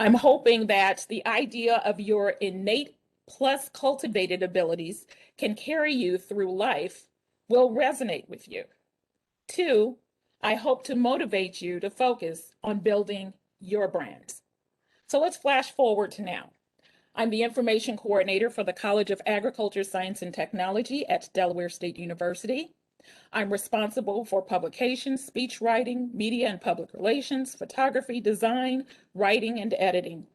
I'm hoping that the idea of your innate plus cultivated abilities can carry you through life will resonate with you. 2, I hope to motivate you to focus on building your brand. So let's flash forward to now. I'm the information coordinator for the College of Agriculture, Science, and Technology at Delaware State University. I'm responsible for publications, speech writing, media and public relations, photography, design, writing, and editing.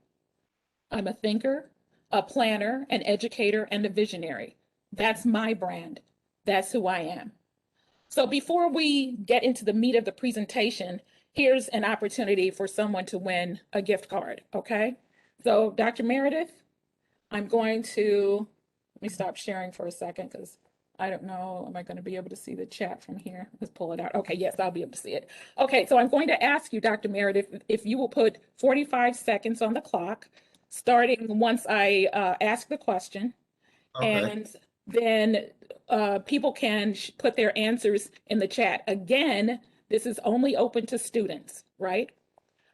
I'm a thinker, a planner, an educator, and a visionary. That's my brand. That's who I am. So before we get into the meat of the presentation, here's an opportunity for someone to win a gift card, okay? So Dr. Meredith, I'm going to, let me stop sharing for a second because I don't know, am I going to be able to see the chat from here? Let's pull it out. Okay, yes, I'll be able to see it. Okay, so I'm going to ask you, Dr. Meredith, if you will put 45 seconds on the clock, starting once I ask the question. Okay. And then people can put their answers in the chat. Again, this is only open to students, right?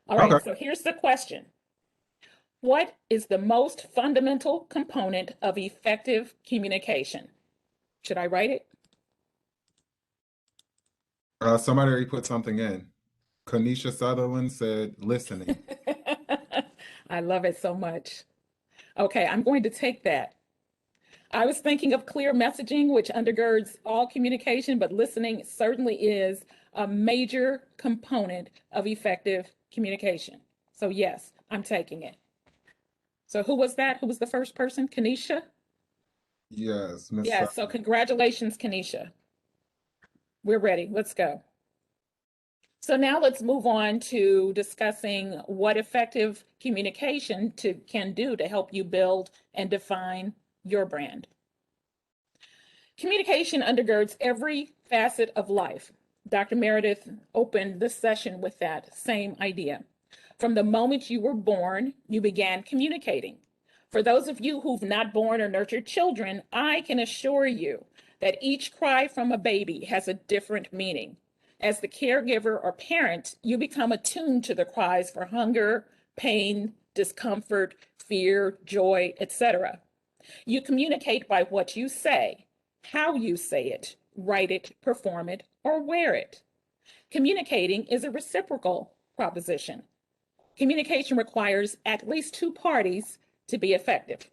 All right, Okay. so here's the question. What is the most fundamental component of effective communication? Should I write it? Somebody already put something in. Kanisha Sutherland said listening. I love it so much. Okay, I'm going to take that. I was thinking of clear messaging, which undergirds all communication, but listening certainly is a major component of effective communication. So yes, I'm taking it. So who was that? Who was the first person? Kanisha? Yes, Miss Yes, so congratulations, Kanisha. We're ready. Let's go. So now let's move on to discussing what effective communication can do to help you build and define your brand. Communication undergirds every facet of life. Dr. Meredith opened this session with that same idea. From the moment you were born, you began communicating. For those of you who've not born or nurtured children, I can assure you that each cry from a baby has a different meaning. As the caregiver or parent, you become attuned to the cries for hunger, pain, discomfort, fear, joy, etc. You communicate by what you say, how you say it, write it, perform it, or wear it. Communicating is a reciprocal proposition. Communication requires at least two parties to be effective.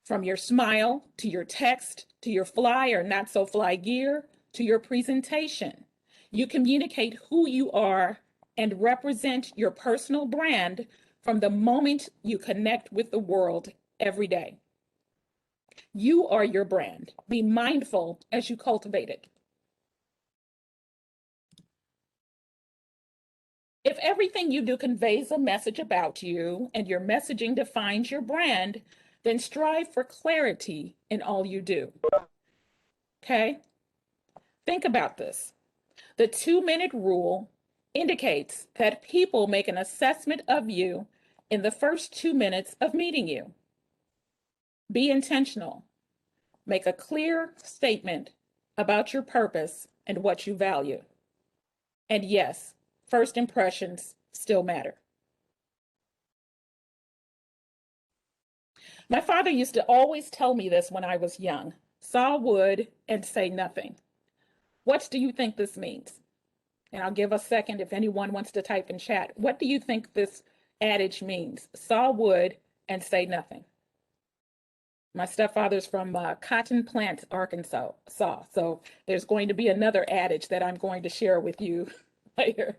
From your smile, to your text, to your fly or not so fly gear, to your presentation. You communicate who you are and represent your personal brand from the moment you connect with the world every day. You are your brand. Be mindful as you cultivate it. If everything you do conveys a message about you and your messaging defines your brand, then strive for clarity in all you do. Okay? Think about this. The 2-minute rule indicates that people make an assessment of you in the first 2 minutes of meeting you. Be intentional. Make a clear statement about your purpose and what you value. And yes, first impressions still matter. My father used to always tell me this when I was young: saw wood and say nothing. What do you think this means? And I'll give a second if anyone wants to type in chat. What do you think this adage means? Saw wood and say nothing. My stepfather's from Cotton Plant, Arkansas. So there's going to be another adage that I'm going to share with you later.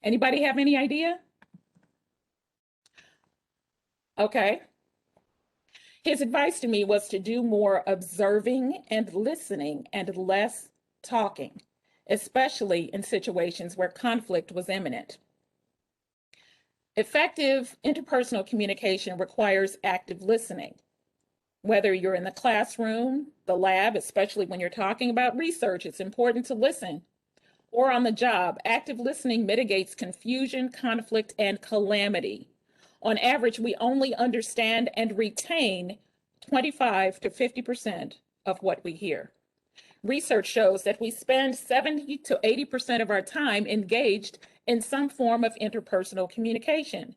Anybody have any idea? Okay. His advice to me was to do more observing and listening and less talking, especially in situations where conflict was imminent. Effective interpersonal communication requires active listening. Whether you're in the classroom, the lab, especially when you're talking about research, it's important to listen, or on the job, active listening mitigates confusion, conflict, and calamity. On average, we only understand and retain 25 to 50% of what we hear. Research shows that we spend 70 to 80% of our time engaged in some form of interpersonal communication.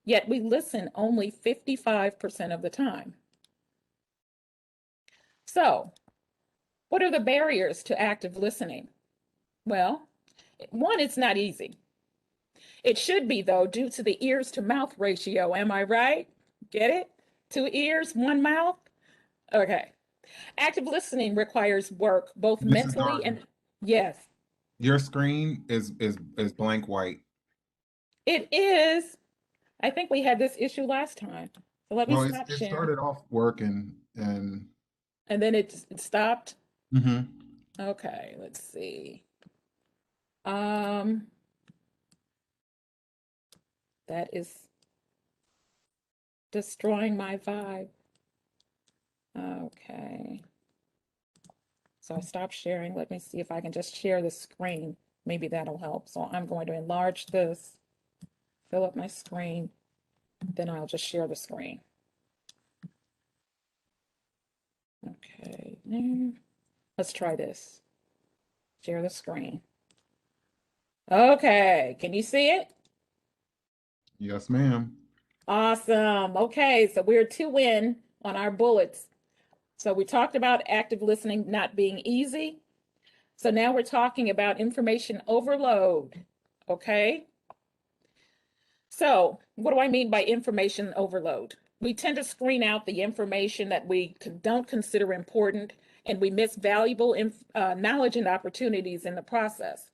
yet we listen only 55% of the time. So, what are the barriers to active listening? Well, one, it's not easy. It should be, though, due to the ears to mouth ratio. Am I right? Get it? 2 ears, 1 mouth? Okay. Active listening requires work, both Mrs. mentally Darby, and, yes, your screen is blank white. it is. I think we had this issue last time. So let me Well, stop it sharing. started off working and And then it stopped. mhm. Okay, let's see. Um, that is destroying my vibe. Okay. So I stopped sharing. Let me see if I can just share the screen. Maybe that'll help. So I'm going to enlarge this, fill up my screen, then I'll just share the screen. Okay, let's try this. Share the screen. Okay, can you see it? Yes, ma'am. Awesome. Okay, so we're 2 in on our bullets. So we talked about active listening not being easy. So now we're talking about information overload. Okay. So what do I mean by information overload? We tend to screen out the information that we don't consider important, and we miss valuable knowledge and opportunities in the process.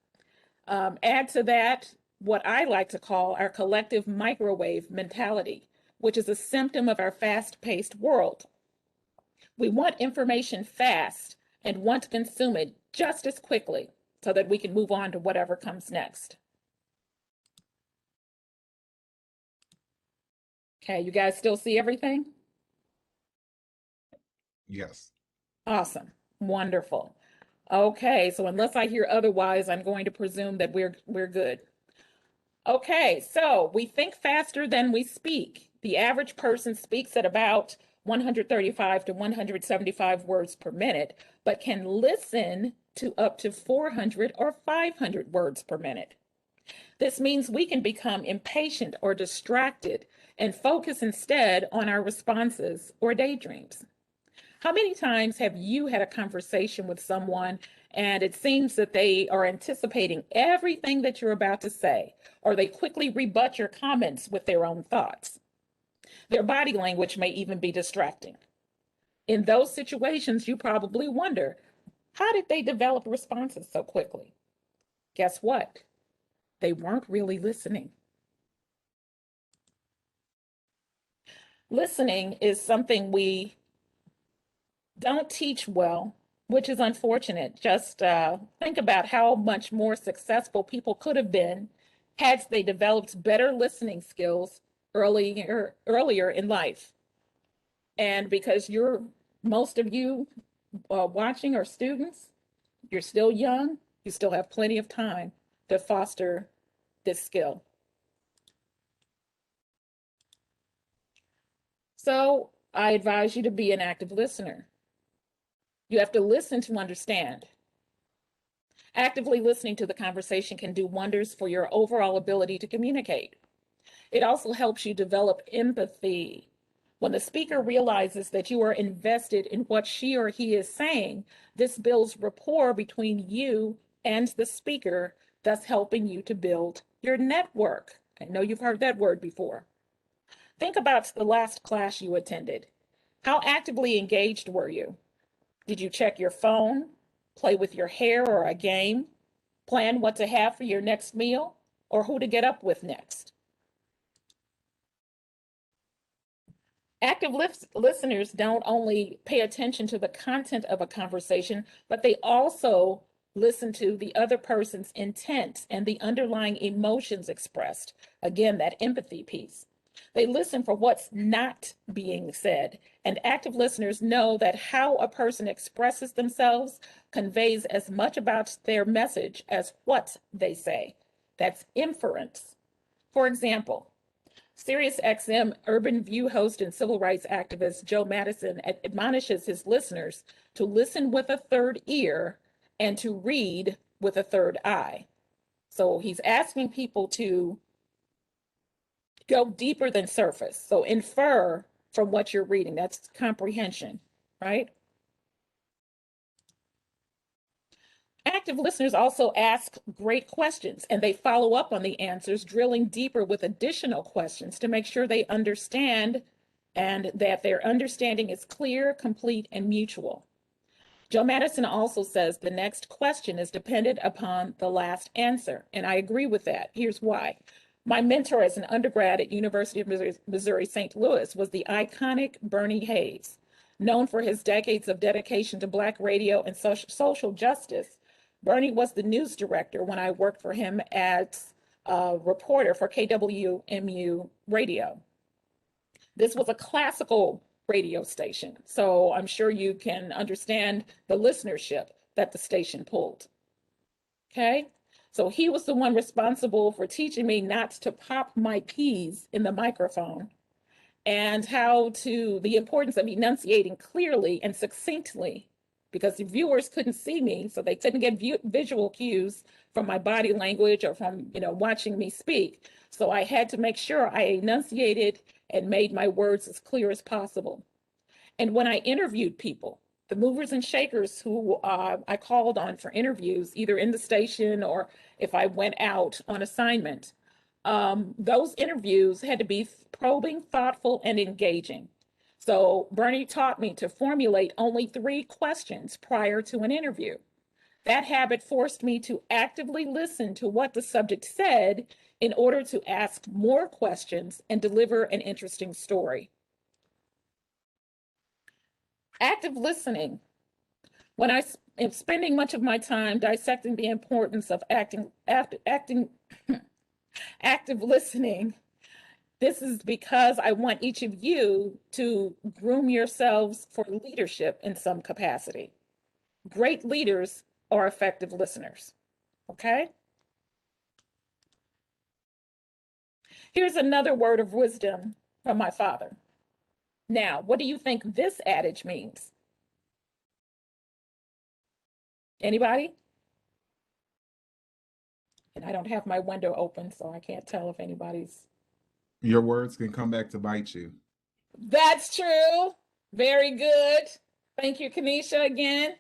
Add to that what I like to call our collective microwave mentality, which is a symptom of our fast-paced world. We want information fast and want to consume it just as quickly so that we can move on to whatever comes next. Okay, you guys still see everything? Yes. Awesome. Wonderful. Okay, so unless I hear otherwise, I'm going to presume that we're good. Okay, so we think faster than we speak. The average person speaks at about 135 to 175 words per minute, but can listen to up to 400 or 500 words per minute. This means we can become impatient or distracted and focus instead on our responses or daydreams. How many times have you had a conversation with someone and it seems that they are anticipating everything that you're about to say, or they quickly rebut your comments with their own thoughts? Their body language may even be distracting. In those situations, you probably wonder, how did they develop responses so quickly? Guess what? They weren't really listening. Listening is something we don't teach well, which is unfortunate. Just think about how much more successful people could have been had they developed better listening skills earlier in life. And because most of you watching are students, you're still young, you still have plenty of time to foster this skill. So I advise you to be an active listener. You have to listen to understand. Actively listening to the conversation can do wonders for your overall ability to communicate. It also helps you develop empathy. When the speaker realizes that you are invested in what she or he is saying, this builds rapport between you and the speaker, thus helping you to build your network. I know you've heard that word before. Think about the last class you attended. How actively engaged were you? Did you check your phone, play with your hair or a game, plan what to have for your next meal, or who to get up with next? Active listeners don't only pay attention to the content of a conversation, but they also listen to the other person's intent and the underlying emotions expressed. Again, that empathy piece. They listen for what's not being said, and active listeners know that how a person expresses themselves conveys as much about their message as what they say. That's inference. For example, SiriusXM Urban View host and civil rights activist Joe Madison admonishes his listeners to listen with a third ear and to read with a third eye. So he's asking people to Go deeper than surface. So infer from what you're reading. That's comprehension, right? Active listeners also ask great questions and they follow up on the answers, drilling deeper with additional questions to make sure they understand and that their understanding is clear, complete, and mutual. Joe Madison also says the next question is dependent upon the last answer. And I agree with that. Here's why. My mentor as an undergrad at University of Missouri, St. Louis was the iconic Bernie Hayes. Known for his decades of dedication to Black radio and social justice, Bernie was the news director when I worked for him as a reporter for KWMU radio. This was a classical radio station, so I'm sure you can understand the listenership that the station pulled. Okay, so he was the one responsible for teaching me not to pop my P's in the microphone and the importance of enunciating clearly and succinctly because the viewers couldn't see me, so they couldn't get visual cues from my body language or from watching me speak. So I had to make sure I enunciated and made my words as clear as possible. And when I interviewed people, the movers and shakers who I called on for interviews, either in the station or if I went out on assignment, those interviews had to be probing, thoughtful, and engaging. So Bernie taught me to formulate only 3 questions prior to an interview. That habit forced me to actively listen to what the subject said in order to ask more questions and deliver an interesting story. Active listening. When I am spending much of my time dissecting the importance of active listening, this is because I want each of you to groom yourselves for leadership in some capacity. Great leaders are effective listeners, okay? Here's another word of wisdom from my father. Now, what do you think this adage means? Anybody? And I don't have my window open, so I can't tell if anybody's. Your words can come back to bite you. That's true. Very good. Thank you, Kanisha, again.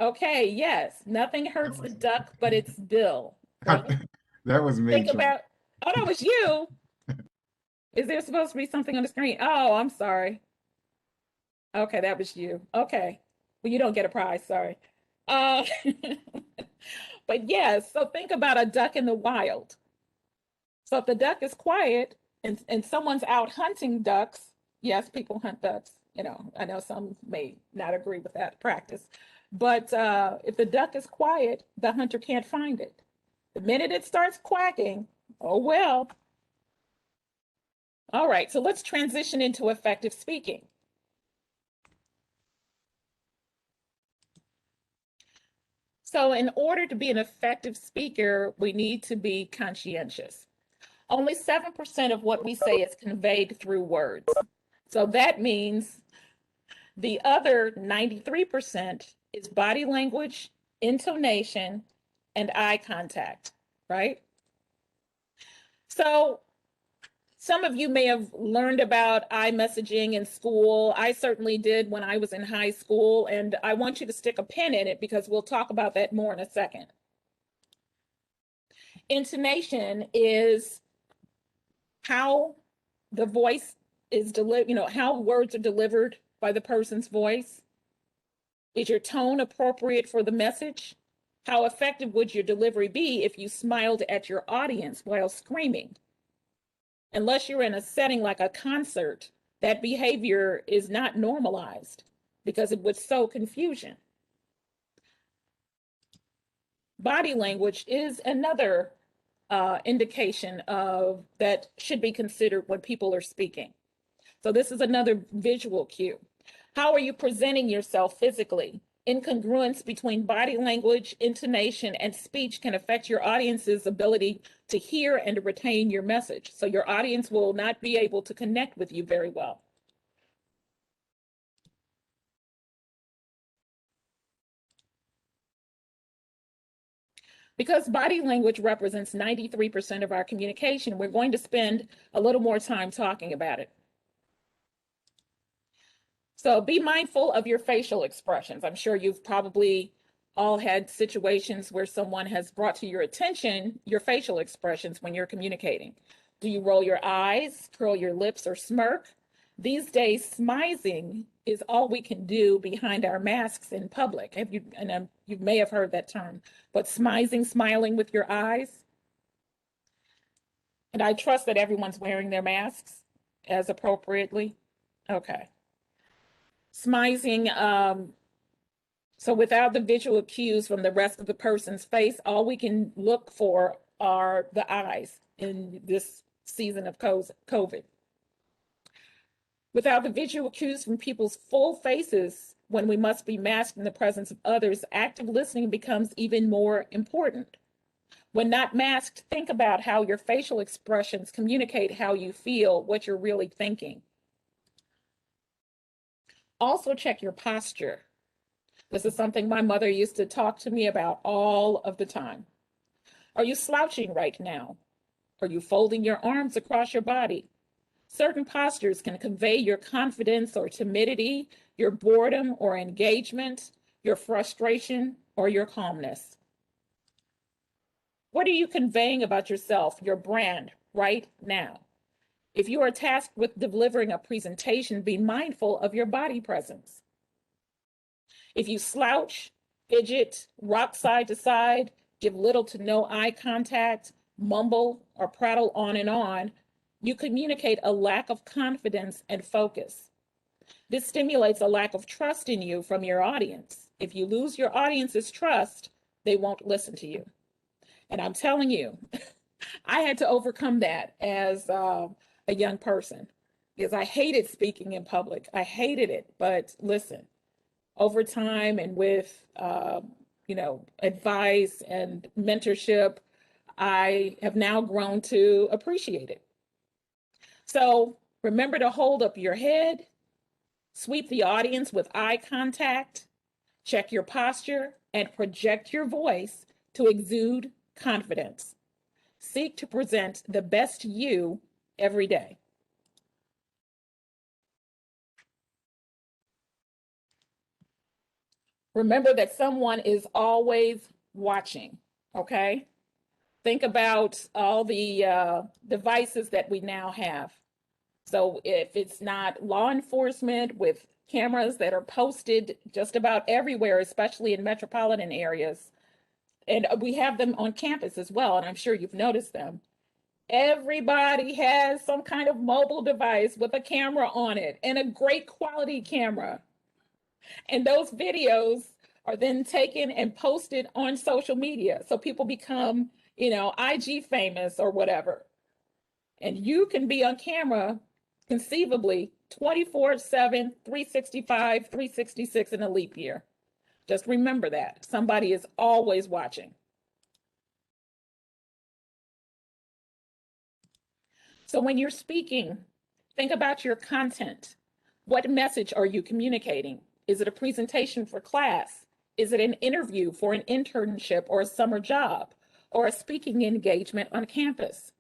Okay, yes. Nothing hurts the duck but its bill, right? That was me. Think about, oh, that was you. Is there supposed to be something on the screen? Oh, I'm sorry. Okay, that was you. Okay. Well, you don't get a prize, sorry. Uh, but yes, so think about a duck in the wild. So if the duck is quiet and someone's out hunting ducks, yes, people hunt ducks. I know some may not agree with that practice, but if the duck is quiet, the hunter can't find it. The minute it starts quacking, oh well. All right, so let's transition into effective speaking. So in order to be an effective speaker, we need to be conscientious. Only 7% of what we say is conveyed through words. So that means the other 93% is body language, intonation, and eye contact, right? So some of you may have learned about iMessaging in school. I certainly did when I was in high school, and I want you to stick a pin in it because we'll talk about that more in a second. Intonation is how the voice is delivered, how words are delivered by the person's voice. Is your tone appropriate for the message? How effective would your delivery be if you smiled at your audience while screaming? Unless you're in a setting like a concert, that behavior is not normalized because it would sow confusion. Body language is another indication of that should be considered when people are speaking. So this is another visual cue. How are you presenting yourself physically? Incongruence between body language, intonation, and speech can affect your audience's ability to hear and to retain your message. So your audience will not be able to connect with you very well. Because body language represents 93% of our communication, we're going to spend a little more time talking about it. So be mindful of your facial expressions. I'm sure you've probably all had situations where someone has brought to your attention your facial expressions when you're communicating. Do you roll your eyes, curl your lips, or smirk? These days, smizing is all we can do behind our masks in public. You may have heard that term, but smizing, smiling with your eyes. And I trust that everyone's wearing their masks as appropriately. Okay. Smizing, so without the visual cues from the rest of the person's face, all we can look for are the eyes in this season of COVID. Without the visual cues from people's full faces, when we must be masked in the presence of others, active listening becomes even more important. When not masked, think about how your facial expressions communicate how you feel, what you're really thinking. Also, check your posture. This is something my mother used to talk to me about all of the time. Are you slouching right now? Are you folding your arms across your body? Certain postures can convey your confidence or timidity, your boredom or engagement, your frustration or your calmness. What are you conveying about yourself, your brand, right now? If you are tasked with delivering a presentation, be mindful of your body presence. If you slouch, fidget, rock side to side, give little to no eye contact, mumble, or prattle on, you communicate a lack of confidence and focus. This stimulates a lack of trust in you from your audience. If you lose your audience's trust, they won't listen to you. And I'm telling you, I had to overcome that as a young person because I hated speaking in public. I hated it. But listen, over time and with advice and mentorship, I have now grown to appreciate it. So remember to hold up your head, sweep the audience with eye contact, check your posture, and project your voice to exude confidence. Seek to present the best you every day. Remember that someone is always watching, okay? Think about all the devices that we now have. So if it's not law enforcement with cameras that are posted just about everywhere, especially in metropolitan areas, and we have them on campus as well, and I'm sure you've noticed them. Everybody has some kind of mobile device with a camera on it and a great quality camera. And those videos are then taken and posted on social media. So people become, IG famous or whatever. And you can be on camera conceivably 24/7, 365, 366 in a leap year. Just remember that. Somebody is always watching. So when you're speaking, think about your content. What message are you communicating? Is it a presentation for class? Is it an interview for an internship or a summer job or a speaking engagement on campus?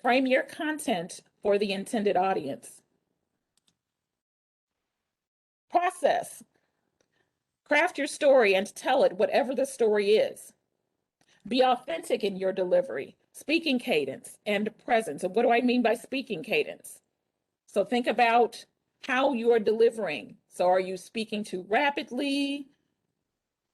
Frame your content for the intended audience. Process. Craft your story and tell it whatever the story is. Be authentic in your delivery, speaking cadence, and presence. And what do I mean by speaking cadence? So think about how you are delivering. So are you speaking too rapidly?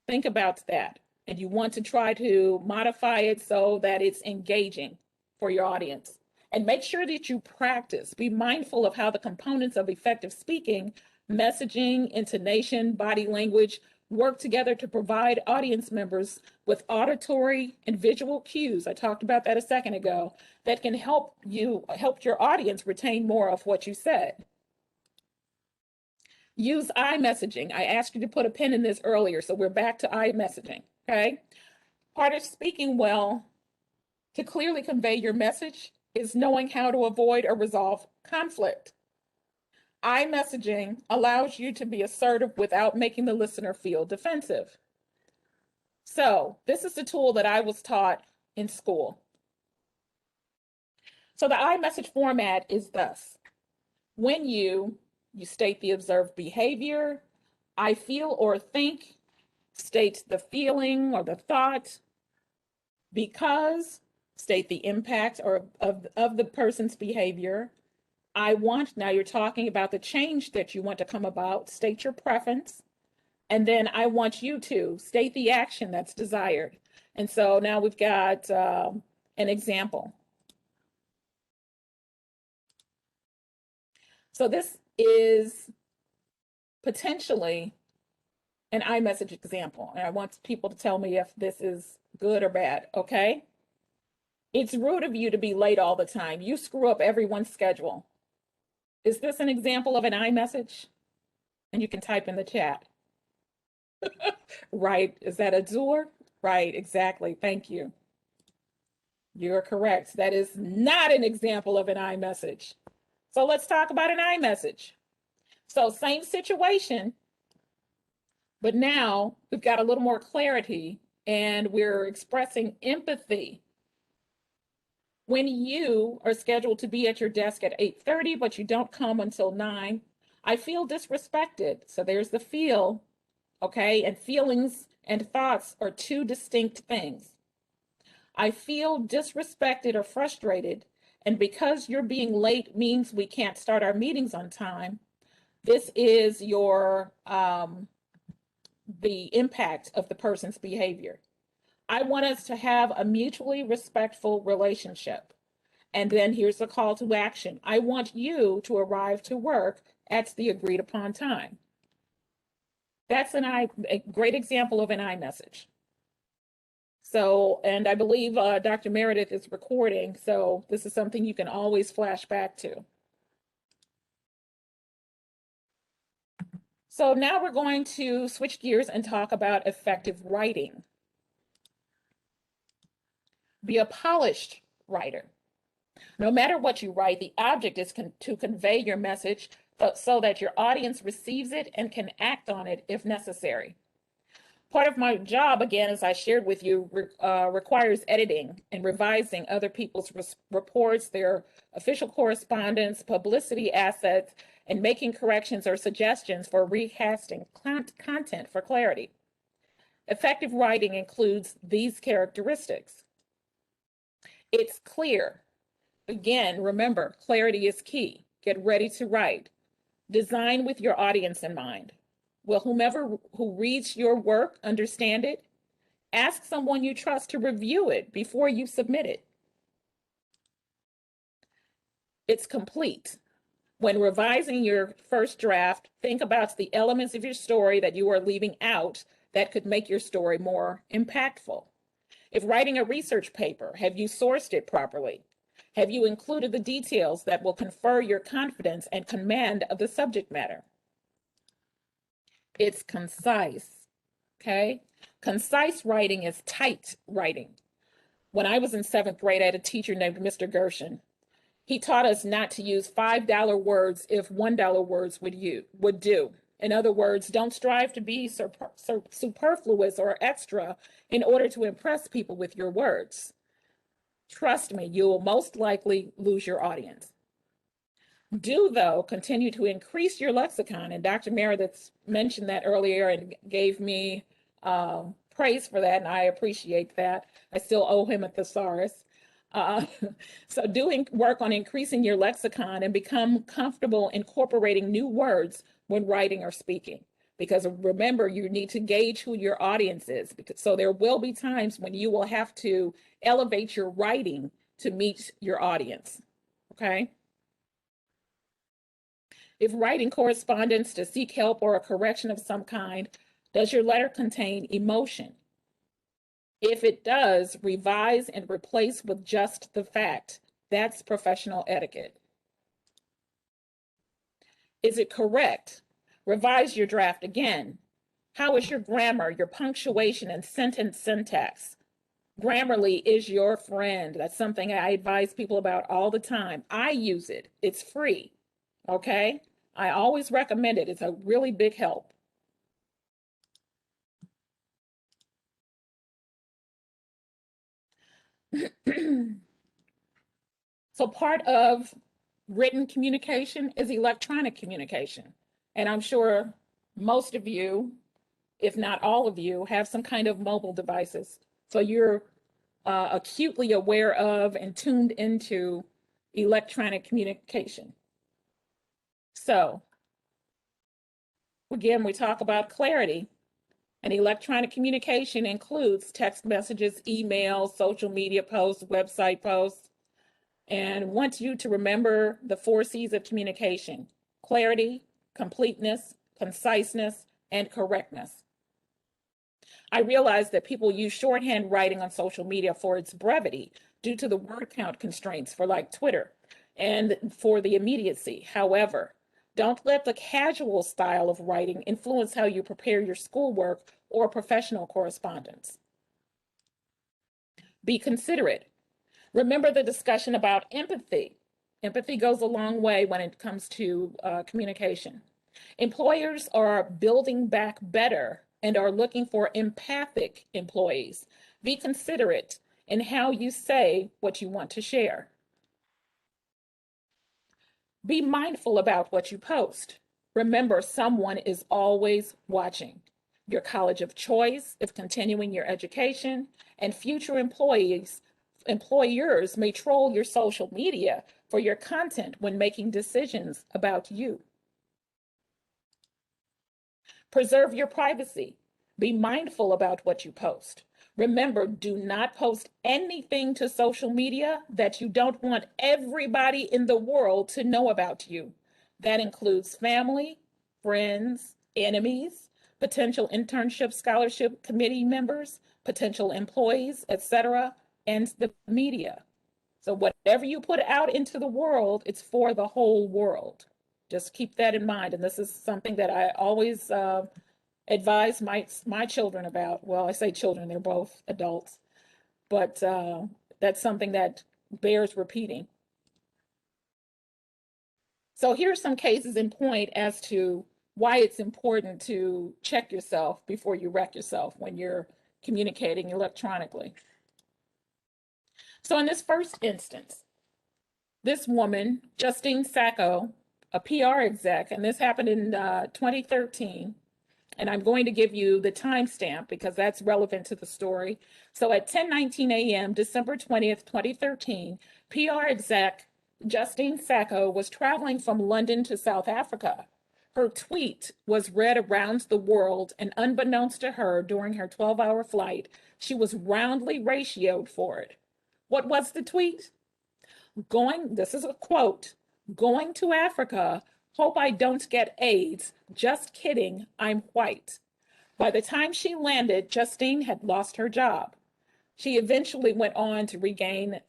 Think about that. And you want to try to modify it so that it's engaging for your audience. And make sure that you practice. Be mindful of how the components of effective speaking, messaging, intonation, body language work together to provide audience members with auditory and visual cues. I talked about that a second ago, that can help your audience retain more of what you said. Use iMessaging. I asked you to put a pin in this earlier, so we're back to iMessaging, okay? Part of speaking well to clearly convey your message is knowing how to avoid or resolve conflict. iMessaging allows you to be assertive without making the listener feel defensive. So this is the tool that I was taught in school. So the iMessage format is thus. When you state the observed behavior, I feel or think, state the feeling or the thought, because, state the impact of the person's behavior. I want, now you're talking about the change that you want to come about, state your preference. And then I want you to state the action that's desired. And so now we've got an example. So this is potentially an iMessage example. And I want people to tell me if this is good or bad, okay? It's rude of you to be late all the time. You screw up everyone's schedule. Is this an example of an iMessage? And you can type in the chat. Right. Is that a doer? Right, exactly. Thank you. You're correct. That is not an example of an iMessage. So let's talk about an iMessage. So same situation, but now we've got a little more clarity and we're expressing empathy. When you are scheduled to be at your desk at 8:30, but you don't come until 9, I feel disrespected. So there's the feel, okay? And feelings and thoughts are two distinct things. I feel disrespected or frustrated, and because you're being late means we can't start our meetings on time. This is your the impact of the person's behavior. I want us to have a mutually respectful relationship. And then here's the call to action. I want you to arrive to work at the agreed upon time. That's a great example of an iMessage. So, and I believe Dr. Meredith is recording, so this is something you can always flash back to. So now we're going to switch gears and talk about effective writing. Be a polished writer. No matter what you write, the object is to convey your message so that your audience receives it and can act on it if necessary. Part of my job, again, as I shared with you, requires editing and revising other people's reports, their official correspondence, publicity assets, and making corrections or suggestions for recasting content for clarity. Effective writing includes these characteristics. It's clear. Again, remember, clarity is key. Get ready to write. Design with your audience in mind. Will whomever who reads your work understand it? Ask someone you trust to review it before you submit it. It's complete. When revising your first draft, think about the elements of your story that you are leaving out that could make your story more impactful. If writing a research paper, have you sourced it properly? Have you included the details that will confer your confidence and command of the subject matter? It's concise, okay? Concise writing is tight writing. When I was in 7th grade, I had a teacher named Mr. Gershon. He taught us not to use $5 words if $1 words would do. In other words, don't strive to be superfluous or extra in order to impress people with your words. Trust me, you will most likely lose your audience. Do, though, continue to increase your lexicon. And Dr. Meredith mentioned that earlier and gave me praise for that, and I appreciate that. I still owe him a thesaurus. Uh, so doing work on increasing your lexicon and become comfortable incorporating new words when writing or speaking. Because remember, you need to gauge who your audience is. So there will be times when you will have to elevate your writing to meet your audience, okay? If writing correspondence to seek help or a correction of some kind, does your letter contain emotion? If it does, revise and replace with just the fact. That's professional etiquette. Is it correct? Revise your draft again. How is your grammar, your punctuation, and sentence syntax? Grammarly is your friend. That's something I advise people about all the time. I use it. It's free. Okay? I always recommend it. It's a really big help. So part of written communication is electronic communication. And I'm sure most of you, if not all of you, have some kind of mobile devices. So you're acutely aware of and tuned into electronic communication. So again, we talk about clarity. And electronic communication includes text messages, emails, social media posts, website posts, and want you to remember the 4 C's of communication: clarity, completeness, conciseness, and correctness. I realize that people use shorthand writing on social media for its brevity due to the word count constraints for like Twitter and for the immediacy. However, don't let the casual style of writing influence how you prepare your schoolwork or professional correspondence. Be considerate. Remember the discussion about empathy. Empathy goes a long way when it comes to communication. Employers are building back better and are looking for empathic employees. Be considerate in how you say what you want to share. Be mindful about what you post. Remember, someone is always watching. Your college of choice, if continuing your education, and future employers may troll your social media for your content when making decisions about you. Preserve your privacy. Be mindful about what you post. Remember, do not post anything to social media that you don't want everybody in the world to know about you. That includes family, friends, enemies, potential internship scholarship committee members, potential employees, etc., and the media. So whatever you put out into the world, it's for the whole world. Just keep that in mind. And this is something that I always advise my children about. Well, I say children, they're both adults, but that's something that bears repeating. So here's some cases in point as to why it's important to check yourself before you wreck yourself when you're communicating electronically. So in this first instance, this woman, Justine Sacco, a PR exec, and this happened in 2013, and I'm going to give you the timestamp because that's relevant to the story. So at 10:19 a.m., December 20th, 2013, PR exec Justine Sacco was traveling from London to South Africa. Her tweet was read around the world, and unbeknownst to her, during her 12-hour flight, she was roundly ratioed for it. What was the tweet? This is a quote, "Going to Africa, hope I don't get AIDS. Just kidding, I'm white." By the time she landed, Justine had lost her job. She eventually went on to regain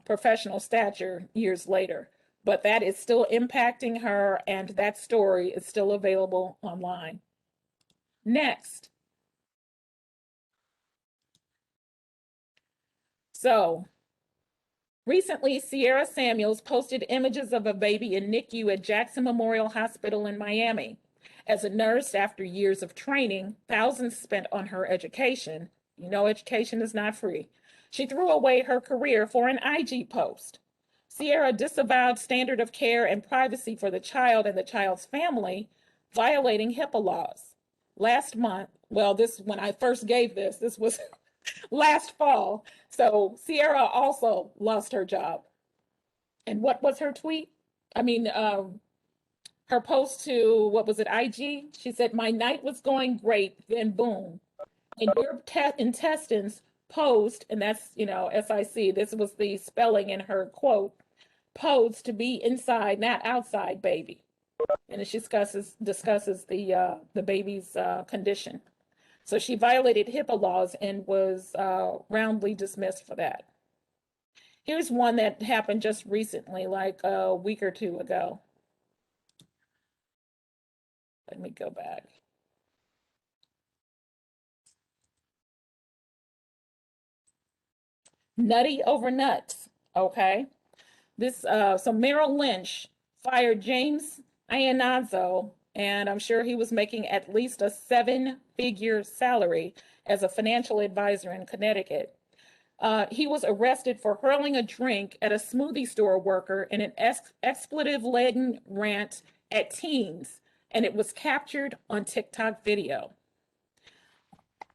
professional stature years later, but that is still impacting her, and that story is still available online. Next. So, recently, Sierra Samuels posted images of a baby in NICU at Jackson Memorial Hospital in Miami. As a nurse, after years of training, thousands spent on her education, you know, education is not free, she threw away her career for an IG post. Sierra disavowed standard of care and privacy for the child and the child's family, violating HIPAA laws. Last month, well, when I first gave this was last fall. So Sierra also lost her job. And what was her tweet? I mean, her post to, what was it, IG? She said, "My night was going great, then boom. And your intestines posed," and that's, SIC, this was the spelling in her quote, "posed to be inside, not outside, baby." And she discusses the baby's condition. So she violated HIPAA laws and was roundly dismissed for that. Here's one that happened just recently, like a week or two ago. Let me go back. Nutty over nuts, okay? So Merrill Lynch fired James Iannazzo, and I'm sure he was making at least a 7-figure salary as a financial advisor in Connecticut. He was arrested for hurling a drink at a smoothie store worker in an expletive-laden rant at teens, and it was captured on TikTok video.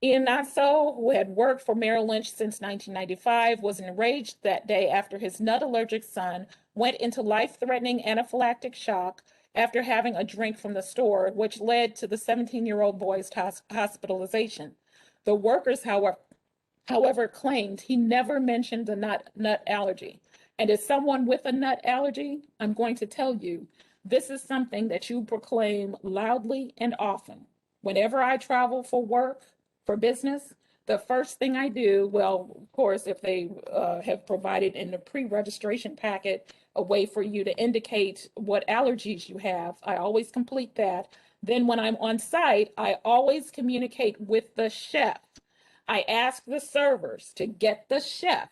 Ian Nasso, who had worked for Merrill Lynch since 1995, was enraged that day after his nut-allergic son went into life-threatening anaphylactic shock after having a drink from the store, which led to the 17-year-old boy's hospitalization. The workers, however, claimed he never mentioned the nut allergy. And as someone with a nut allergy, I'm going to tell you, this is something that you proclaim loudly and often. Whenever I travel for work, for business, the first thing I do, well, of course, if they have provided in the pre-registration packet a way for you to indicate what allergies you have, I always complete that. Then when I'm on site, I always communicate with the chef. I ask the servers to get the chef.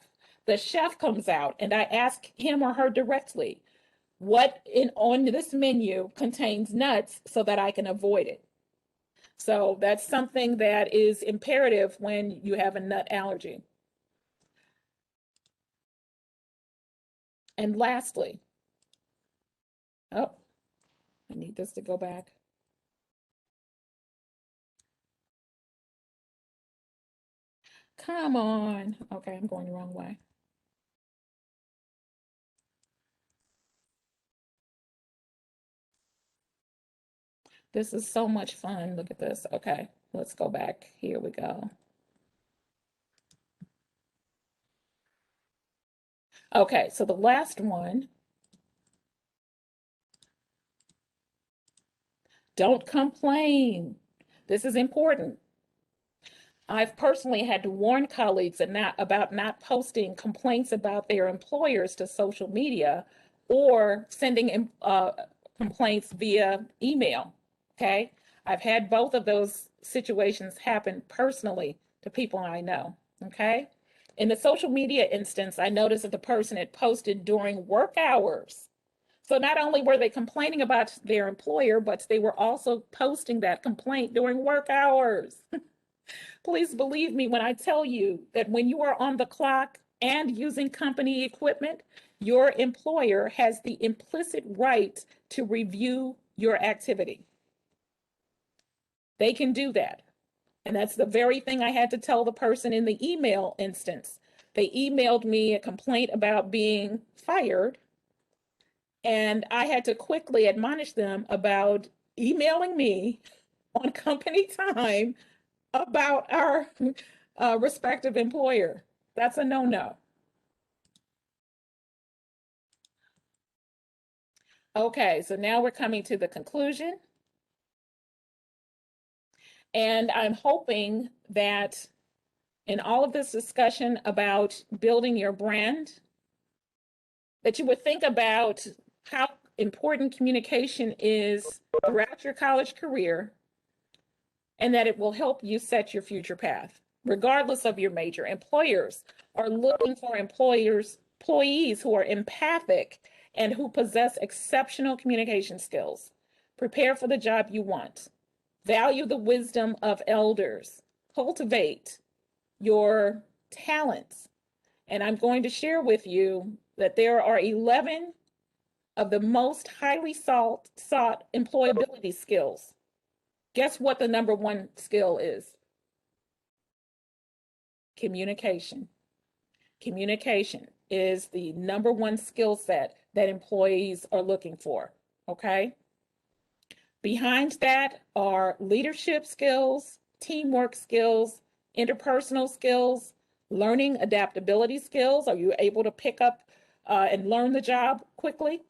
The chef comes out and I ask him or her directly, what on this menu contains nuts so that I can avoid it. So that's something that is imperative when you have a nut allergy. And lastly, oh, I need this to go back. Come on. Okay, I'm going the wrong way. This is so much fun. Look at this. Okay, let's go back. Here we go. Okay, so the last one, don't complain. This is important. I've personally had to warn colleagues about not posting complaints about their employers to social media or sending complaints via email. Okay. I've had both of those situations happen personally to people I know. Okay. In the social media instance, I noticed that the person had posted during work hours. So not only were they complaining about their employer, but they were also posting that complaint during work hours. Please believe me when I tell you that when you are on the clock and using company equipment, your employer has the implicit right to review your activity. They can do that. And that's the very thing I had to tell the person in the email instance. They emailed me a complaint about being fired, and I had to quickly admonish them about emailing me on company time about our respective employer. That's a no-no. Okay, so now we're coming to the conclusion. And I'm hoping that in all of this discussion about building your brand, that you would think about how important communication is throughout your college career, and that it will help you set your future path, regardless of your major. Employers are looking for employees who are empathic and who possess exceptional communication skills. Prepare for the job you want. Value the wisdom of elders. Cultivate your talents. And I'm going to share with you that there are 11 of the most highly sought employability skills. Guess what the number one skill is? Communication. Communication is the number one skill set that employees are looking for, okay? Behind that are leadership skills, teamwork skills, interpersonal skills, learning adaptability skills. Are you able to pick up and learn the job quickly?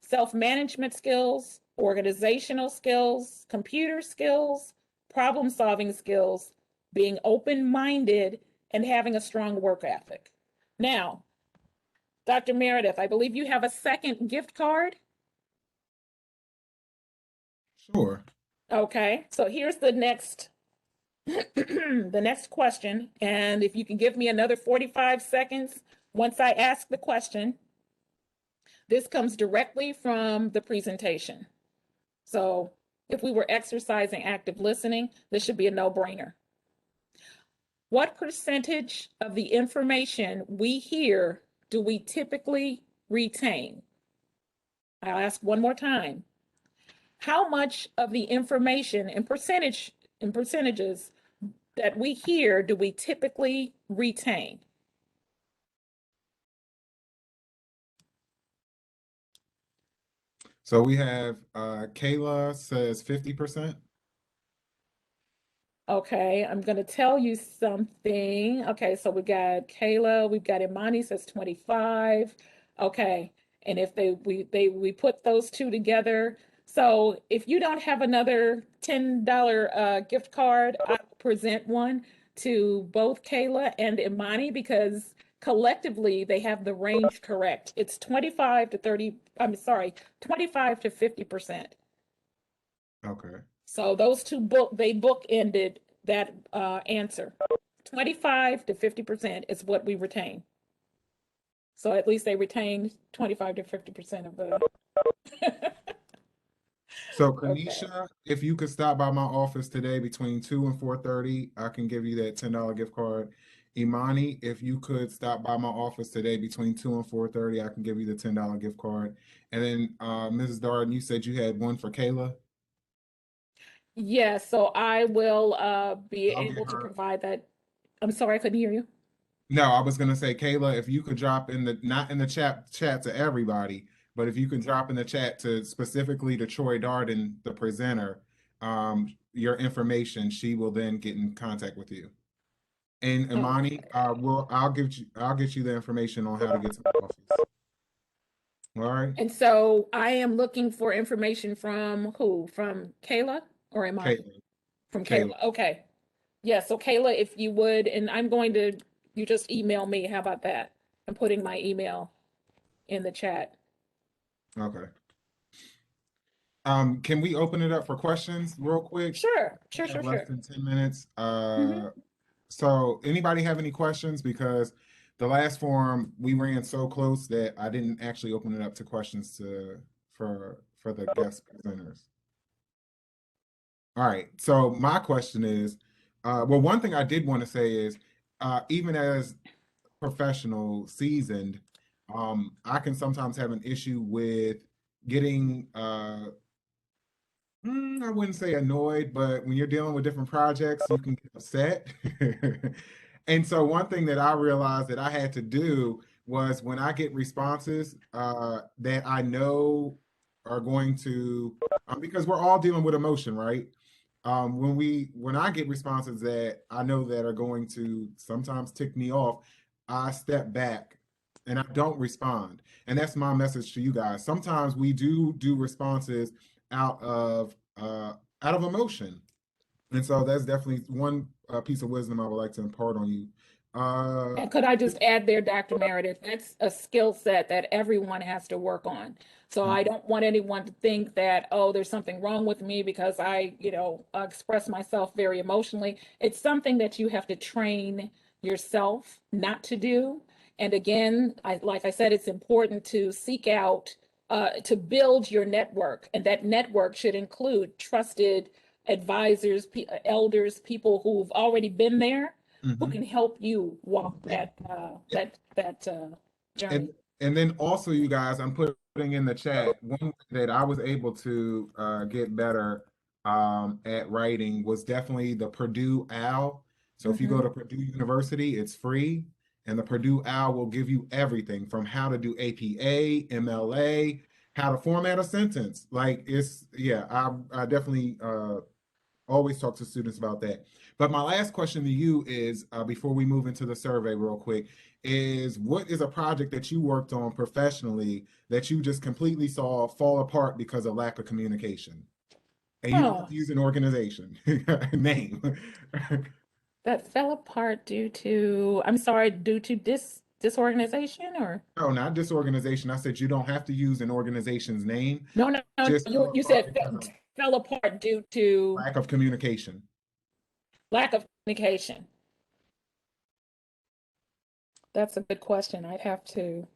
Self-management skills, organizational skills, computer skills, problem-solving skills, being open-minded, and having a strong work ethic. Now, Dr. Meredith, I believe you have a second gift card. Sure. Okay, so here's the next the next question, and if you can give me another 45 seconds once I ask the question. This comes directly from the presentation. So if we were exercising active listening, this should be a no-brainer. What percentage of the information we hear do we typically retain? I'll ask one more time. How much of the information in percentages that we hear do we typically retain? So we have Kayla says 50%. Okay, I'm gonna tell you something. Okay, so we got Kayla, we've got Imani says 25. Okay, and if we put those two together, so if you don't have another $10 gift card, I will present one to both Kayla and Imani because collectively they have the range correct. It's 25 to 30, I'm sorry, 25 to 50%. Okay. So those two they bookended that answer. 25 to 50% is what we retain. So at least they retained 25 to 50% of the. So Okay. Kanisha, if you could stop by my office today between 2 and 4:30, I can give you that $10 gift card. Imani, if you could stop by my office today between 2 and 4:30, I can give you the $10 gift card. And then Mrs. Darden, you said you had one for Kayla. Yes, so I will be I'll get able to her. provide that. I'm sorry, I couldn't hear you. No, I was gonna say, Kayla, if you could drop in the not in the chat to everybody, but if you could drop in the chat to specifically to Troy Darden, the presenter, your information, she will then get in contact with you. And Imani, Okay. I'll get you the information on how to get to the office. All right, And so I am looking for information from who? From Kayla or Imani? Kayla. From Kayla. Kayla. Okay. Yeah, so Kayla, if you would, and I'm going to, you just email me. How about that? I'm putting my email in the chat. Okay. Can we open it up for questions real quick? Sure, We sure, have sure, less sure. than 10 minutes. Hmm. So anybody have any questions? Because the last forum we ran so close that I didn't actually open it up to questions for the guest presenters. All right. So my question is, well, one thing I did want to say is, even as professional, seasoned, I can sometimes have an issue with getting I wouldn't say annoyed, but when you're dealing with different projects, you can get upset. And so one thing that I realized that I had to do was when I get responses that I know are going to, because we're all dealing with emotion, right? When I get responses that I know that are going to sometimes tick me off, I step back and I don't respond. And that's my message to you guys. Sometimes we do responses out of emotion, and so that's definitely one piece of wisdom I would like to impart on you. Uh, And could I just add there, Dr. Meredith, that's a skill set that everyone has to work on. So I don't want anyone to think that, oh, there's something wrong with me because I, express myself very emotionally. It's something that you have to train yourself not to do. And again, like I said, it's important to seek out, to build your network. And that network should include trusted advisors, elders, people who've already been there who mhm. can help you walk that And journey. and then also, you guys, I'm putting in the chat one way that I was able to get better at writing was definitely the Purdue OWL. So if you go Hmm. to Purdue University, it's free, and the Purdue OWL will give you everything from how to do APA, MLA, how to format a sentence. Like it's yeah, I definitely always talk to students about that. But my last question to you is, before we move into the survey real quick, is what is a project that you worked on professionally that you just completely saw fall apart because of lack of communication? And you don't have Oh, to use an organization name. that fell apart due to, I'm sorry, due to disorganization or No, not disorganization. I said you don't have to use an organization's name. no, no, no. Just fell You apart said because of fell apart due to lack of communication. lack of communication. That's a good question. I'd have to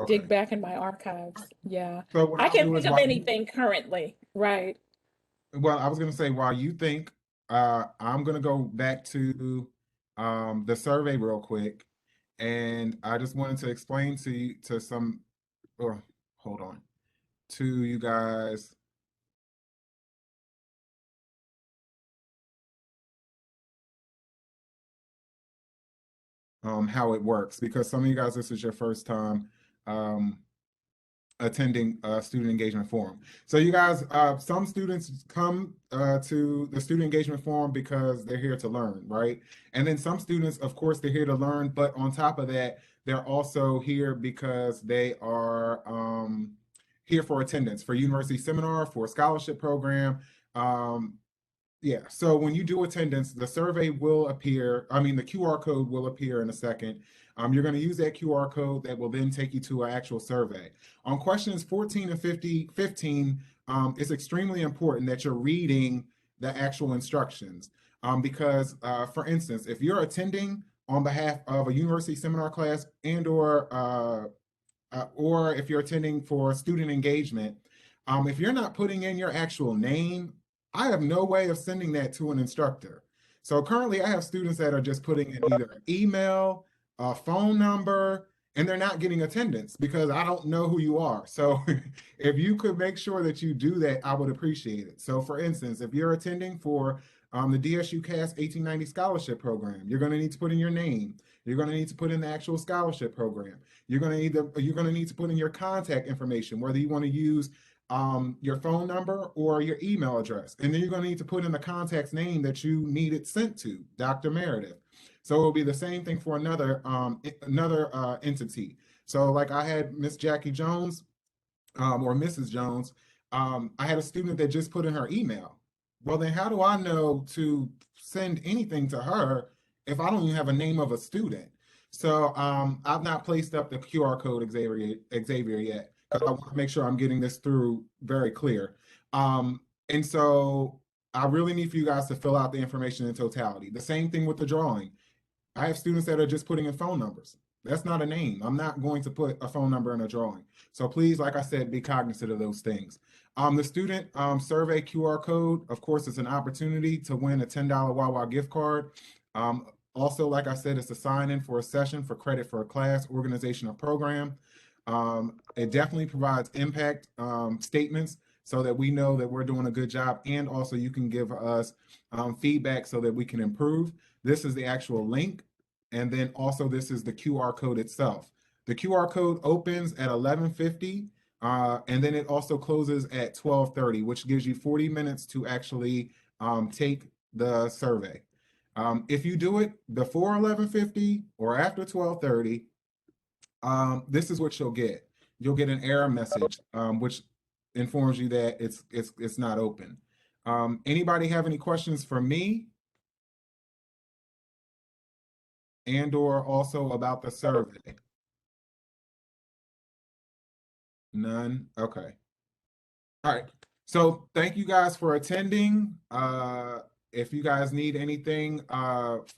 dig Okay. back in my archives. Yeah. So what I I'll can't do think is of while you anything currently. Right. Well, I was going to say, while you think, I'm going to go back to the survey real quick, and I just wanted to explain or hold on, to you guys. How it works, because some of you guys, this is your first time um, attending a student engagement forum. So you guys, some students come to the student engagement forum because they're here to learn, right? And then some students, of course, they're here to learn, but on top of that, they're also here because they are here for attendance, for university seminar, for a scholarship program. Yeah, so when you do attendance, the survey will appear, I mean, the QR code will appear in a second. You're going to use that QR code that will then take you to an actual survey. On questions 14 and 15, it's extremely important that you're reading the actual instructions. Because, for instance, if you're attending on behalf of a university seminar class or if you're attending for student engagement, if you're not putting in your actual name, I have no way of sending that to an instructor. So currently, I have students that are just putting in either an email, a phone number, and they're not getting attendance because I don't know who you are. So if you could make sure that you do that, I would appreciate it. So for instance, if you're attending for the DSU CAS 1890 scholarship program, you're going to need to put in your name. You're going to need to put in the actual scholarship program. You're going to need to put in your contact information, whether you want to use your phone number or your email address. And then you're going to need to put in the contact's name that you need it sent to, Dr. Meredith. So it'll be the same thing for another entity. So like I had Miss Jackie Jones, or Mrs. Jones, I had a student that just put in her email. Well, then how do I know to send anything to her if I don't even have a name of a student? So I've not placed up the QR code, Xavier yet, because I want to make sure I'm getting this through very clear. And so I really need for you guys to fill out the information in totality. The same thing with the drawing. I have students that are just putting in phone numbers. That's not a name. I'm not going to put a phone number in a drawing. So please, like I said, be cognizant of those things. The student survey QR code, of course, is an opportunity to win a $10 Wawa gift card. Also, like I said, it's a sign in for a session for credit for a class, organization, or program. It definitely provides impact statements so that we know that we're doing a good job. And also you can give us feedback so that we can improve. This is the actual link. And then also this is the QR code itself. The QR code opens at 11:50, and then it also closes at 12:30, which gives you 40 minutes to actually take the survey. If you do it before 11:50 or after 12:30, this is what you'll get. You'll get an error message, which informs you that it's not open. Anybody have any questions for me? And or also about the survey? None? Okay. All right. So thank you guys for attending. If you guys need anything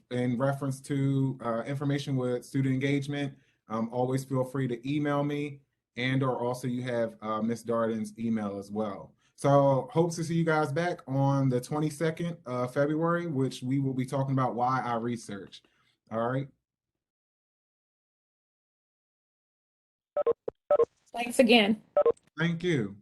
in reference to information with student engagement, always feel free to email me, and or also you have Miss Darden's email as well. So hope to see you guys back on the 22nd of February, which we will be talking about why I research. All right. Thanks again. Thank you.